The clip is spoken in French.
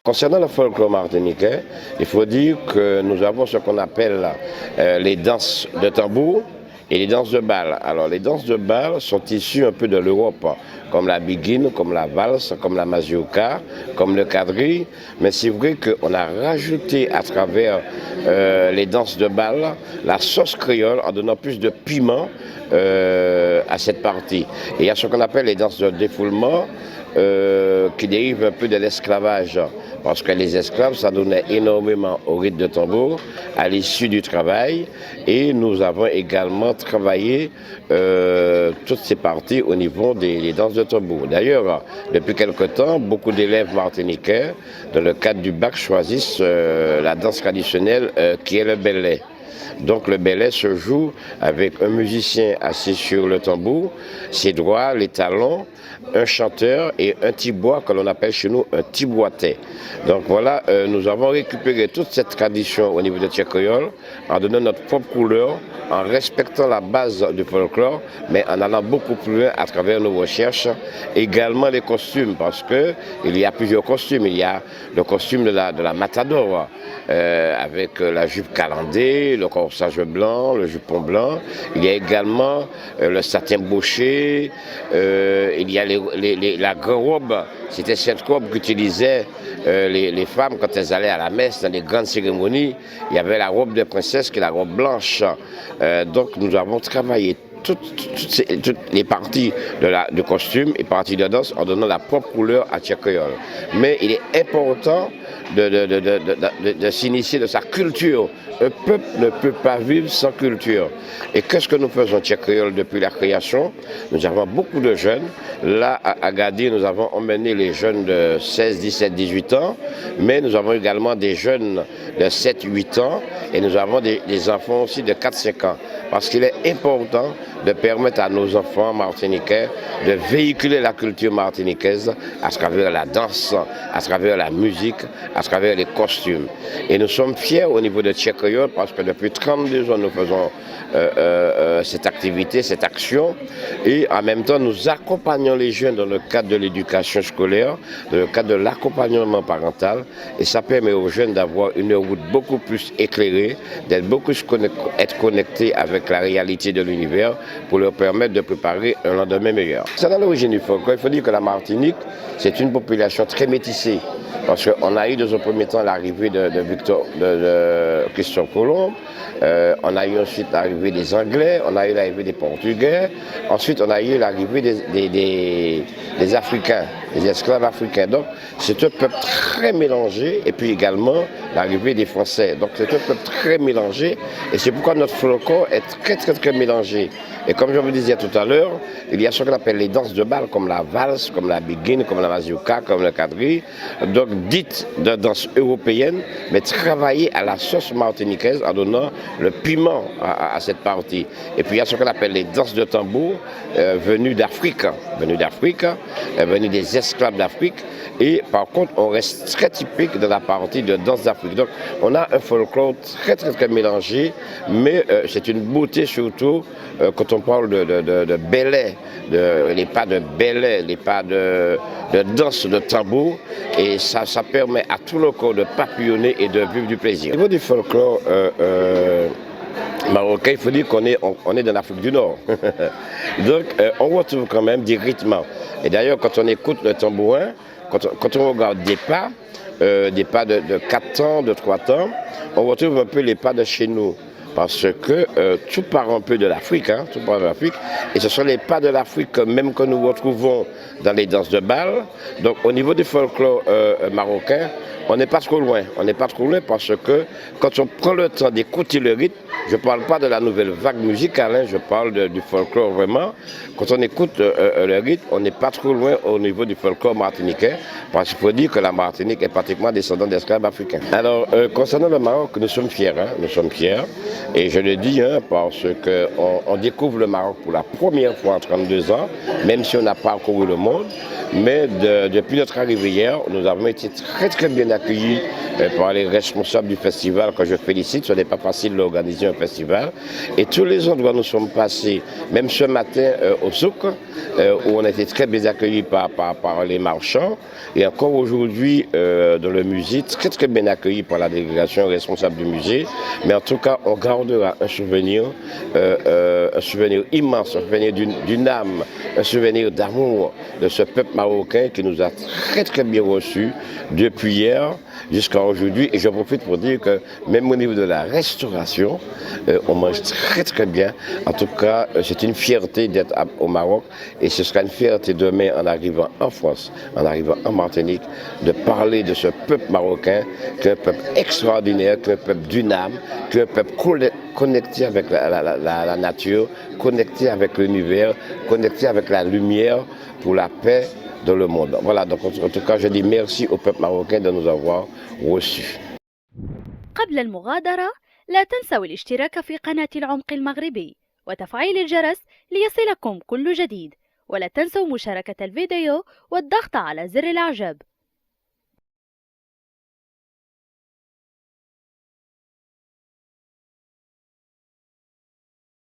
Concernant le folklore martiniquais, il faut dire que nous avons ce qu'on appelle les danses de tambour et les danses de bal. Alors les danses de bal sont issues un peu de l'Europe, comme la biguine, comme la valse, comme la mazurka, comme le quadrille. Mais c'est vrai qu'on a rajouté à travers les danses de bal la sauce créole en donnant plus de piment à cette partie. Et il y a ce qu'on appelle les danses de défoulement, qui dérivent un peu de l'esclavage, parce que les esclaves, ça donnait énormément au rythme de tambour à l'issue du travail, et nous avons également travaillé toutes ces parties au niveau des danses de tambour. D'ailleurs, depuis quelque temps, beaucoup d'élèves martiniquais, dans le cadre du bac, choisissent la danse traditionnelle qui est le bellet. Donc le bellet se joue avec un musicien assis sur le tambour, ses doigts, les talons, un chanteur et un tibois que l'on appelle chez nous un tiboitais. Donc voilà, nous avons récupéré toute cette tradition au niveau de Tchèque-Créole en donnant notre propre couleur, en respectant la base du folklore, mais en allant beaucoup plus loin à travers nos recherches. Également les costumes, parce qu'il y a plusieurs costumes. Il y a le costume de la matador, avec la jupe calandée, le corsage blanc, le jupon blanc. Il y a également le satin bauché, il y a la grande robe. C'était cette robe qu'utilisaient les femmes quand elles allaient à la messe dans les grandes cérémonies. Il y avait la robe de princesse qui est la robe blanche. Donc nous avons travaillé toutes les parties du costume et parties de danse en donnant la propre couleur à Tchèque-Créole. Mais il est important de s'initier de sa culture. Un peuple ne peut pas vivre sans culture. Et qu'est-ce que nous faisons Tchèque-Créole depuis la création? Nous avons beaucoup de jeunes. Là, à Agadir, nous avons emmené les jeunes de 16, 17, 18 ans, mais nous avons également des jeunes de 7, 8 ans et nous avons des enfants aussi de 4, 5 ans. Parce qu'il est important de permettre à nos enfants martiniquais de véhiculer la culture martiniquaise à travers la danse, à travers la musique, à travers les costumes. Et nous sommes fiers au niveau de Tchèque-Créole parce que depuis 32 ans, nous faisons cette activité, cette action. Et en même temps, nous accompagnons les jeunes dans le cadre de l'éducation scolaire, dans le cadre de l'accompagnement parental. Et ça permet aux jeunes d'avoir une route beaucoup plus éclairée, d'être beaucoup être connectés avec la réalité de l'univers pour leur permettre de préparer un lendemain meilleur. C'est dans l'origine du folklore. Il faut dire que la Martinique, c'est une population très métissée. Parce qu'on a eu dans un premier temps l'arrivée de Christophe Colomb, on a eu ensuite l'arrivée des Anglais, on a eu l'arrivée des Portugais, ensuite on a eu l'arrivée des Africains, des esclaves africains. Donc c'est un peuple très mélangé, et puis également l'arrivée des Français. Donc c'est un peuple très mélangé, et c'est pourquoi notre folklore est très mélangé. Et comme je vous disais tout à l'heure, il y a ce qu'on appelle les danses de bal, comme la valse, comme la biguine, comme la mazurka, comme le quadrille, donc dites de danse européenne, mais travaillées à la sauce martiniquaise en donnant le piment à cette partie. Et puis il y a ce qu'on appelle les danses de tambour, venues d'Afrique, venues des esclaves d'Afrique. Et par contre, on reste très typique de la partie de danse d'Afrique. Donc on a un folklore très mélangé, mais c'est une beauté surtout quand on parle de bellet, les pas de bellet, les pas de danse de tambour, et ça permet à tout le corps de papillonner et de vivre du plaisir. Au niveau du folklore marocain, il faut dire qu'on est dans l'Afrique du Nord. Donc on retrouve quand même des rythmes Et d'ailleurs, quand on écoute le tambourin, quand on regarde des pas de 4 temps, de 3 temps, on retrouve un peu les pas de chez nous. Parce que tout part un peu de l'Afrique, hein, tout part de l'Afrique, et ce sont les pas de l'Afrique même que nous retrouvons dans les danses de bal. Donc au niveau du folklore marocain, on n'est pas trop loin. On n'est pas trop loin parce que quand on prend le temps d'écouter le rythme, je ne parle pas de la nouvelle vague musicale, hein, je parle du folklore vraiment. Quand on écoute le rythme, on n'est pas trop loin au niveau du folklore martiniquais, parce qu'il faut dire que la Martinique est pratiquement descendante d'esclaves africains. Alors, concernant le Maroc, nous sommes fiers, hein, nous sommes fiers. Et je le dis hein, parce qu'on découvre le Maroc pour la première fois en 32 ans, même si on n'a pas parcouru le monde. Mais depuis notre arrivée hier, nous avons été très bien accueillis par les responsables du festival que je félicite. Ce n'est pas facile d'organiser un festival. Et tous les endroits où nous sommes passés, même ce matin au souk, où on a été très bien accueillis par les marchands, et encore aujourd'hui dans le musée, très bien accueillis par la délégation responsable du musée. Mais en tout cas, on gardera un souvenir immense, un souvenir d'une âme, un souvenir d'amour de ce peuple marocain qui nous a très bien reçus depuis hier jusqu'à aujourd'hui. Et je profite pour dire que même au niveau de la restauration, on mange très bien. En tout cas, c'est une fierté d'être au Maroc et ce sera une fierté demain en arrivant en France, en arrivant en Martinique, de parler de ce peuple marocain, qui est un peuple extraordinaire, qui est un peuple d'une âme, qui est un peuple connecté avec la nature, connecté avec l'univers, connecté avec la lumière pour la paix dans le monde. Voilà, donc en tout cas, je dis merci au peuple marocain de nous avoir reçus. قبل المغادرة لا تنسوا الاشتراك في قناة العمق المغربي وتفعيل الجرس ليصلكم كل جديد، ولا تنسوا مشاركة الفيديو والضغط على زر الإعجاب.